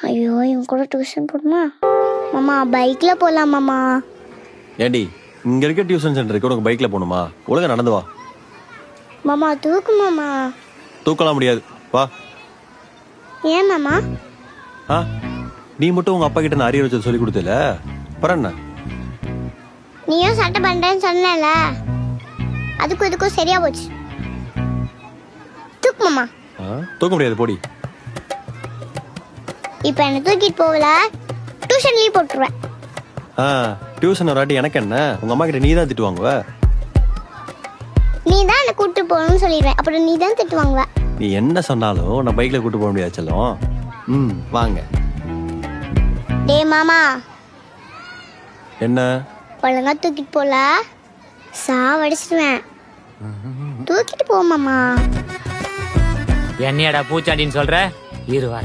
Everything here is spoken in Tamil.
ஐயோ இவன் கூட டியூஷன் போடுமா? மாமா பைக்ல போலாம் மாமா. ஏண்டி இங்க இருக்க டியூஷன் சென்டருக்கு உனக்கு பைக்ல போகணுமா? ஒழுங்கா நடந்து வா. மாமா தூக்கு மாமா. தூக்கலாம் முடியாது, வா. ஏன் மாமா? ஆ நீ மட்டும் உங்க அப்பா கிட்ட நான் அரியர் வச்சு சொல்லி கொடுத்தல, அப்புறம் என்ன? நீயும் சட்டை பண்றேன்னு சொன்னல, அதுக்கும் இதுக்கும் சரியா போச்சு. தூக்கு மாமா. தூக்க முடியாது, போடி. இப்ப என்ன தூக்கிட்டு போகல, டியூஷன் லீவ் போட்டுருவேன். டியூஷன் ஒரு வாட்டி எனக்கு என்ன, உங்க அம்மா கிட்ட நீ தான் திட்டு வாங்குவ. நீ தான் என்ன கூட்டு போகணும்னு சொல்லிடுவேன், அப்புறம் நீ தான் திட்டு வாங்குவ. நீ என்ன சொன்னாலும் நான் பைக்ல கூட்டு போக முடியாது செல்லம். வாங்க. டே மாமா, என்ன ஒழுங்கா தூக்கிட்டு போல சாவடிச்சிடுவேன். தூக்கிட்டு போ மாமா. என்னையடா பூச்சாண்டின்னு சொல்ற? இரு வர.